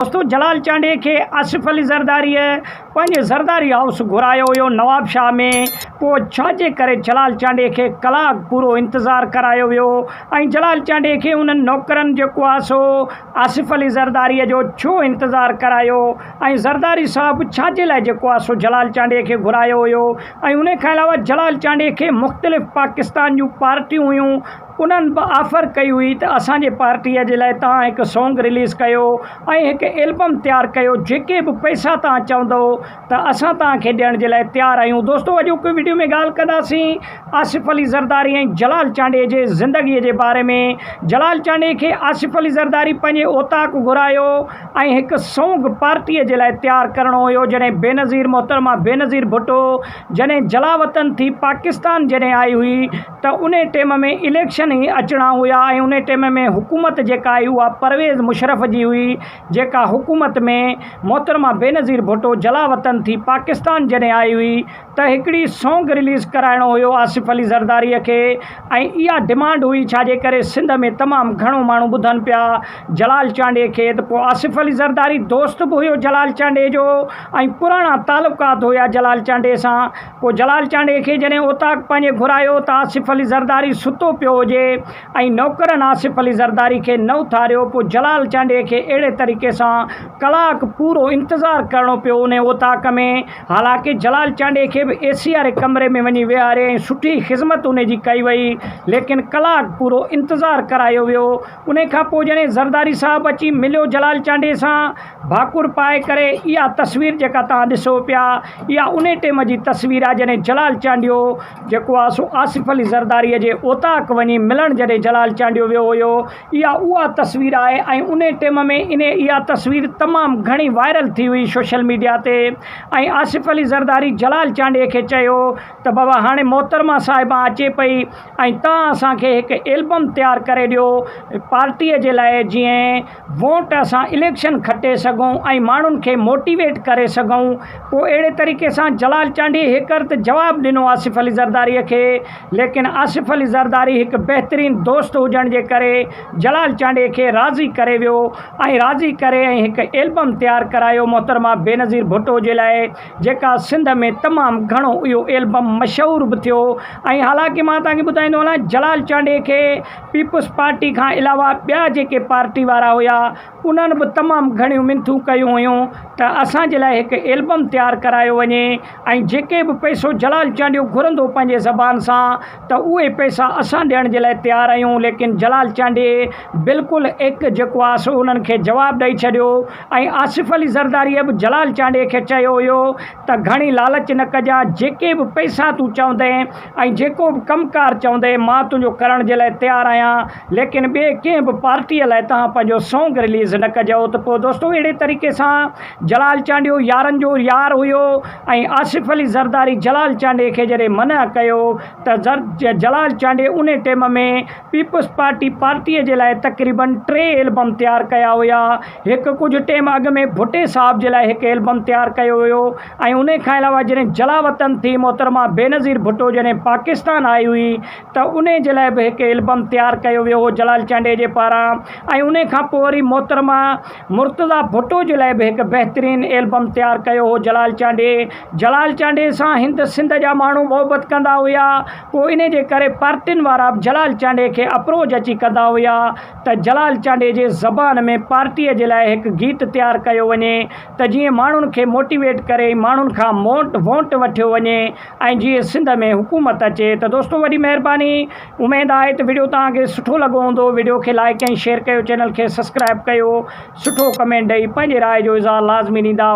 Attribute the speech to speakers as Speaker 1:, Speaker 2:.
Speaker 1: दोस्तों जलाल चांडे के आसिफ अली ज़रदारी पंहिंजे ज़रदारी हाउस घुरायो हुयो नवाब शाह में। पोइ छाजे करे जलाल चांडे के कलाक पूरो इंतज़ार करायो वियो ऐं जलाल चांडे के उन्हनि नौकरनि जेको आहे सो आसिफ अली ज़रदारीअ जो छो इंतज़ार करायो ऐं ज़रदारी साहब छाजे लाइ जेको आहे सो जलाल चांडे के घुरायो हुयो। ऐं उन खां अलावा जलाल चांडे के मुख़्तलिफ़ पाकिस्तान जूं पार्टियूं हुयूं, उन्हनि बि ऑफर कई हुई त असांजे पार्टीअ जे लाइ तव्हां हिकु सॉन्ग रिलीज़ कयो ऐं हिकु एल्बम तयारु कयो, जेके बि पैसा तव्हां चवंदो त असां तव्हांखे ॾियण जे लाइ तयारु आहियूं। दोस्तों अॼोके वीडियो में ॻाल्हि कंदासीं आसिफ अली ज़रदारी ऐं जलाल चांडे जे ज़िंदगीअ जे बारे में। जलाल चांडे खे आसिफ अली ज़रदारी पंहिंजे ओताक घुरायो ऐं हिकु सॉन्ग पार्टीअ जे लाइ तयारु करिणो हुयो। जॾहिं बेनज़ीर मोहतरमा बेनज़ीर भुट्टो जॾहिं जलावतन थी पाकिस्तान जॾहिं आई हुई त उन टाइम में इलेक्शन ही अचणा हुआ ऐं उन टाइम में हुकूमत जेका आई उहा परवेज़ मुशरफ जी हुई, जेका हुकूमत में मोहतरमा बेनज़ीर भुट्टो जलावतन थी पाकिस्तान जॾहिं आई हुई त हिकिड़ी सॉन्ग रिलीज़ कराइणो हुयो आसिफ अली ज़रदारीअ खे। ऐं इहा डिमांड हुई छाजे करे सिंध में तमामु घणो माण्हू ॿुधनि पिया जलाल चांडे खे। त पोइ आसिफ अली ज़रदारी दोस्त बि हुयो जलाल चांडे जो ऐं पुराणा तालुकात हुया जलाल चांडे सां। पोइ जलाल चांडे खे जॾहिं ओताक पंहिंजे घुरायो त आसिफ अली ज़रदारी सुतो पियो हुजे ऐं नौकरनि आसिफ अली ज़रदारी खे न उथारियो। पोइ जलाल चांडे खे अहिड़े तरीक़े सां कलाक पूरो इंतज़ारु करिणो पियो उन ओताक में। हालांकि जलाल चांडे खे बि एसी वारे कमरे में वञी विहारे ऐं सुठी ख़िदमत उन जी कई वई, लेकिन कलाक पूरो इंतज़ारु करायो वियो। उन खां पोइ जॾहिं ज़रदारी साहब अची मिलियो जलाल चांडे सां भाकुर पाए करे, इहा तस्वीर जेका तव्हां ॾिसो पिया इहा उन टाइम जी तस्वीर आहे जॾहिं जलाल चांडियो जेको आहे सो आसिफ अली ज़रदारीअ जे ओताक वञी मिलण जॾहिं जलाल चांडियो वियो हुयो, इहा उहा तस्वीर आहे। ऐं उन टाइम में इहा तस्वीर तमामु घणी वायरल थी हुई सोशल मीडिया ते। ऐं आसिफ अली ज़रदारी जलाल चांडे खे चयो त बाबा हाणे मोहतरमा साहिबा अचे पई ऐं तव्हां असांखे हिकु एल्बम तयारु करे ॾियो पार्टीअ जे लाइ, जीअं वोट असां इलेक्शन खटे सघूं ऐं माण्हुनि खे मोटिवेट करे सघूं। पोइ अहिड़े तरीक़े सां जलाल चांडे हिकु त जवाबु ॾिनो आसिफ अली ज़रदारीअ खे, लेकिन आसिफ अली ज़रदारी हिकु बहितरीनु दोस्त हुजण जे करे जलाल चांडे खे राज़ी करे वियो ऐं राज़ी करे ऐं हिकु एल्बम तयारु करायो मोहतरमा बेनज़ीर भुट्टो जे लाइ, जेका सिंध में तमामु घणो इहो एल्बम मशहूरु बि थियो। ऐं हालांकि मां तव्हांखे ॿुधाईंदो हलां जलाल चांडे खे पीपुल्स पार्टी खां अलावा ॿिया जेके पार्टी वारा हुया उन्हनि बि तमामु घणियूं मिनथूं कयूं हुयूं त असांजे लाइ हिकु एल्बम तयारु करायो वञे ऐं जेके बि पैसो जलाल चांडियो घुरंदो पंहिंजे ज़बान सां त उहे पैसा असां ॾियण जे लाइ तयारु आहियूं। लेकिन जलाल चांडे बिल्कुलु हिकु जेको आहे सो उन्हनि खे जवाबु ॾेई छॾियो। ऐं आसिफ अली ज़रदारीअ बि जलाल चांडे खे चयो हुयो त घणी लालच न कजां, जेके बि पैसा तूं चवंदे ऐं जेको बि कमकार चवंदे मां तुंहिंजो करण जे लाइ तयारु आहियां, लेकिन ॿिए कंहिं बि पार्टीअ लाइ तव्हां पंहिंजो सॉन्ग रिलीज़ न कजो। त पोइ दोस्तों अहिड़े तरीक़े सां जलाल चांडियो यारनि जो यार हुयो ऐं आसिफ अली ज़रदारी जलाल चांडे खे जॾहिं मना कयो त जलाल चांडे उन टाइम में पीपुल्स पार्टीअ जे लाइ तक़रीबन 3 एल्बम तयारु कया हुया। हिकु कुझु टाइम अॻु में भुट्टे साहब जे लाइ हिकु एल्बम तयारु कयो हुयो ऐं उन खां अलावा जॾहिं जलावतन थी मोहतरमा बेनज़ीर भुट्टो जॾहिं पाकिस्तान आई हुई त उन जे लाइ बि हिकु एल्बम तयारु कयो वियो हो जलाल चांडे जे पारां। ऐं उन खां पोइ वरी मोहतरमा मुर्तज़ा भुट्टो जे लाइ बि हिकु बहितरीनु एल्बम तयारु कयो हो जलाल चांडे सां हिंद सिंध जा माण्हू मोहबत कंदा हुया। पोइ इन जे करे पार्टियुनि वारा जलाल चांडे खे अप्रोच अची कंदा हुया त जलाल चांडे जे ज़बान में पार्टीअ जे लाइ हिकु गीत तयारु कयो वञे त जीअं माण्हुनि खे मोटिवेट करे माण्हुनि खां वोट वठियो वञे ऐं जीअं सिंध में हुकूमत अचे। त दोस्तों वॾी महिरबानी, उमेदु आहे त वीडियो तव्हांखे सुठो लॻो हूंदो। वीडियो खे लाइक ऐं शेयर कयो, चैनल खे सब्सक्राइब कयो, सुठो कमेंट ॾेई पंहिंजे राय जो इज़हार लाज़मी ॾींदा।